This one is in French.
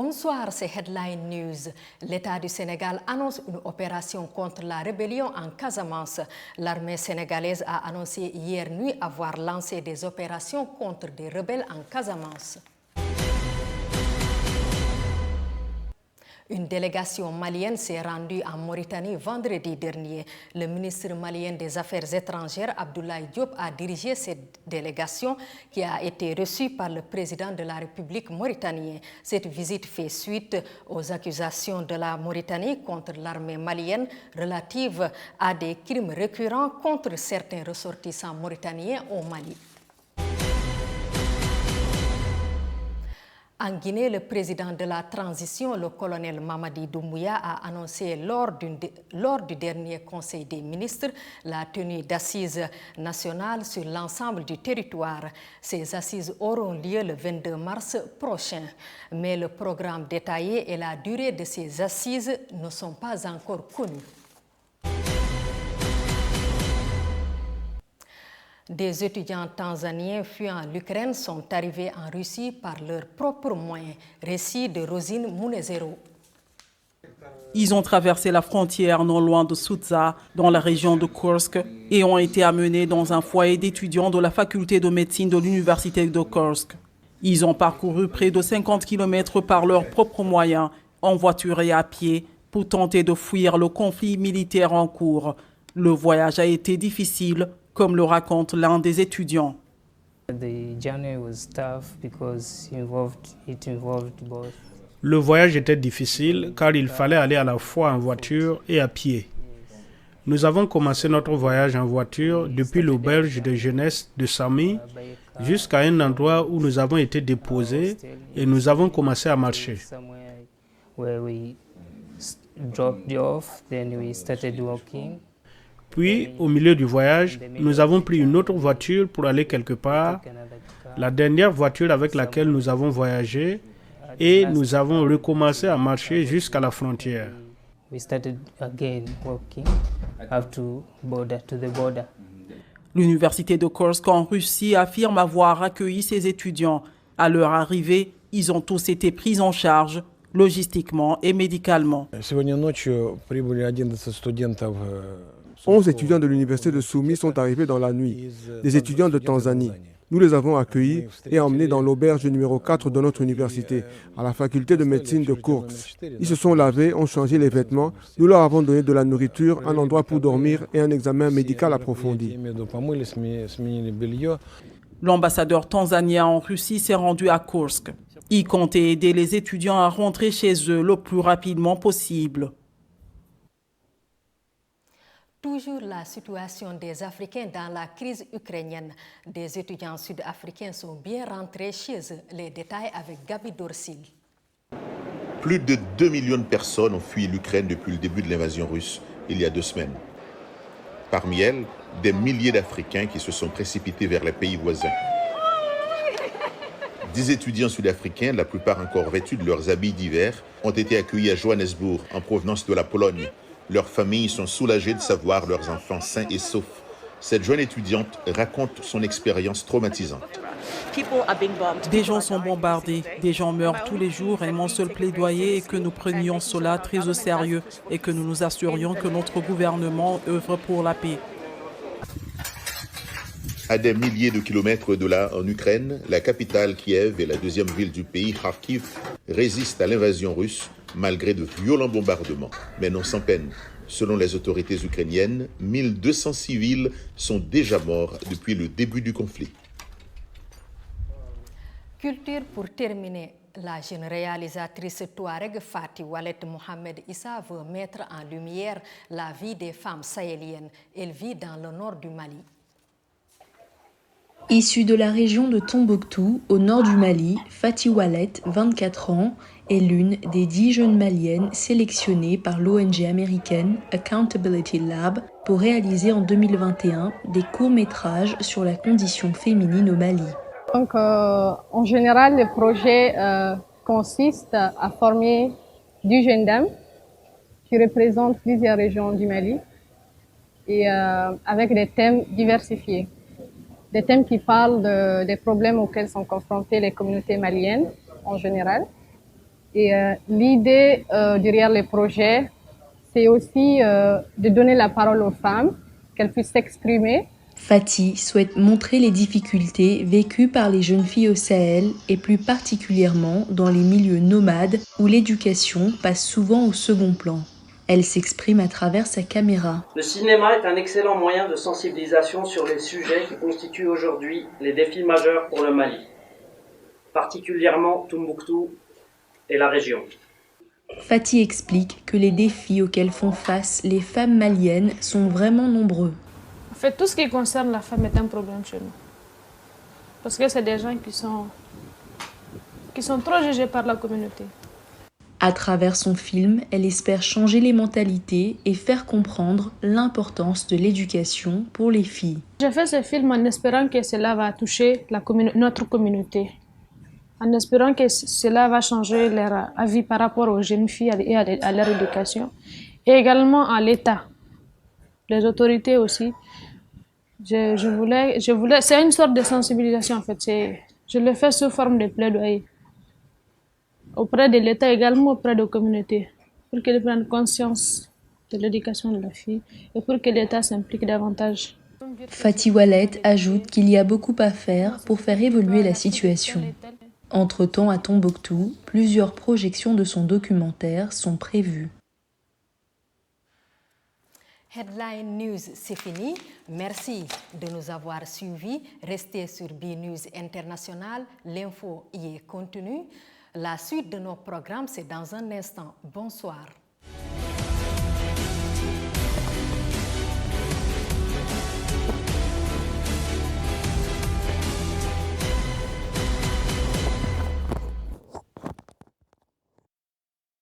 Bonsoir, c'est Headline News. L'État du Sénégal annonce une opération contre la rébellion en Casamance. L'armée sénégalaise a annoncé hier nuit avoir lancé des opérations contre des rebelles en Casamance. Une délégation malienne s'est rendue en Mauritanie vendredi dernier. Le ministre malien des Affaires étrangères, Abdoulaye Diop, a dirigé cette délégation qui a été reçue par le président de la République mauritanienne. Cette visite fait suite aux accusations de la Mauritanie contre l'armée malienne relatives à des crimes récurrents contre certains ressortissants mauritaniens au Mali. En Guinée, le président de la transition, le colonel Mamadi Doumbouya, a annoncé lors du dernier Conseil des ministres la tenue d'assises nationales sur l'ensemble du territoire. Ces assises auront lieu le 22 mars prochain. Mais le programme détaillé et la durée de ces assises ne sont pas encore connus. Des étudiants tanzaniens fuyant l'Ukraine sont arrivés en Russie par leurs propres moyens. Récit de Rosine Munezero. Ils ont traversé la frontière non loin de Soutza, dans la région de Kursk, et ont été amenés dans un foyer d'étudiants de la faculté de médecine de l'université de Kursk. Ils ont parcouru près de 50 km par leurs propres moyens, en voiture et à pied, pour tenter de fuir le conflit militaire en cours. Le voyage a été difficile, comme le raconte l'un des étudiants. Le voyage était difficile car il fallait aller à la fois en voiture et à pied. Nous avons commencé notre voyage en voiture depuis l'auberge de jeunesse de Sami jusqu'à un endroit où nous avons été déposés et nous avons commencé à marcher. Puis, au milieu du voyage, nous avons pris une autre voiture pour aller quelque part, la dernière voiture avec laquelle nous avons voyagé, et nous avons recommencé à marcher jusqu'à la frontière. L'université de Kursk en Russie affirme avoir accueilli ses étudiants. À leur arrivée, ils ont tous été pris en charge, logistiquement et médicalement. 11 étudiants de l'université de Soumy sont arrivés dans la nuit, des étudiants de Tanzanie. Nous les avons accueillis et emmenés dans l'auberge numéro 4 de notre université, à la faculté de médecine de Kursk. Ils se sont lavés, ont changé les vêtements, nous leur avons donné de la nourriture, un endroit pour dormir et un examen médical approfondi. L'ambassadeur tanzanien en Russie s'est rendu à Kursk. Il comptait aider les étudiants à rentrer chez eux le plus rapidement possible. Toujours la situation des Africains dans la crise ukrainienne. Des étudiants sud-africains sont bien rentrés chez eux. Les détails avec Gabi Dorsil. Plus de 2 millions de personnes ont fui l'Ukraine depuis le début de l'invasion russe, il y a 2 semaines. Parmi elles, des milliers d'Africains qui se sont précipités vers les pays voisins. 10 étudiants sud-africains, la plupart encore vêtus de leurs habits d'hiver, ont été accueillis à Johannesburg en provenance de la Pologne. Leurs familles sont soulagées de savoir leurs enfants sains et saufs. Cette jeune étudiante raconte son expérience traumatisante. Des gens sont bombardés, des gens meurent tous les jours et mon seul plaidoyer est que nous prenions cela très au sérieux et que nous nous assurions que notre gouvernement œuvre pour la paix. À des milliers de kilomètres de là, en Ukraine, la capitale Kiev et la deuxième ville du pays, Kharkiv, résistent à l'invasion russe malgré de violents bombardements, mais non sans peine. Selon les autorités ukrainiennes, 1200 civils sont déjà morts depuis le début du conflit. Culture pour terminer. La jeune réalisatrice touareg Fati Walet Mohamed Issa veut mettre en lumière la vie des femmes sahéliennes. Elle vit dans le nord du Mali. Issue de la région de Tombouctou, au nord du Mali, Fati Walet, 24 ans, est l'une des 10 jeunes maliennes sélectionnées par l'ONG américaine Accountability Lab pour réaliser en 2021 des courts-métrages sur la condition féminine au Mali. Donc, en général, le projet consiste à former 10 jeunes dames qui représentent plusieurs régions du Mali et avec des thèmes diversifiés. Des thèmes qui parlent des problèmes auxquels sont confrontées les communautés maliennes en général, Et l'idée derrière les projets, c'est aussi de donner la parole aux femmes, qu'elles puissent s'exprimer. Fatih souhaite montrer les difficultés vécues par les jeunes filles au Sahel et plus particulièrement dans les milieux nomades où l'éducation passe souvent au second plan. Elle s'exprime à travers sa caméra. Le cinéma est un excellent moyen de sensibilisation sur les sujets qui constituent aujourd'hui les défis majeurs pour le Mali, particulièrement Tombouctou et la région. Fatih explique que les défis auxquels font face les femmes maliennes sont vraiment nombreux. En fait, tout ce qui concerne la femme est un problème chez nous. Parce que c'est des gens qui sont trop jugés par la communauté. À travers son film, elle espère changer les mentalités et faire comprendre l'importance de l'éducation pour les filles. J'ai fait ce film en espérant que cela va toucher notre communauté, en espérant que cela va changer leur avis par rapport aux jeunes filles et à leur éducation, et également à l'État, les autorités aussi. Je voulais, c'est une sorte de sensibilisation en fait. Je le fais sous forme de plaidoyer auprès de l'État, également auprès de la communauté, pour qu'ils prennent conscience de l'éducation de la fille et pour que l'État s'implique davantage. Fatih Wallet ajoute qu'il y a beaucoup à faire pour faire évoluer la situation. Entre-temps, à Tombouctou, plusieurs projections de son documentaire sont prévues. Headline News, c'est fini. Merci de nous avoir suivis. Restez sur BNews International. L'info y est contenue. La suite de nos programmes, c'est dans un instant. Bonsoir.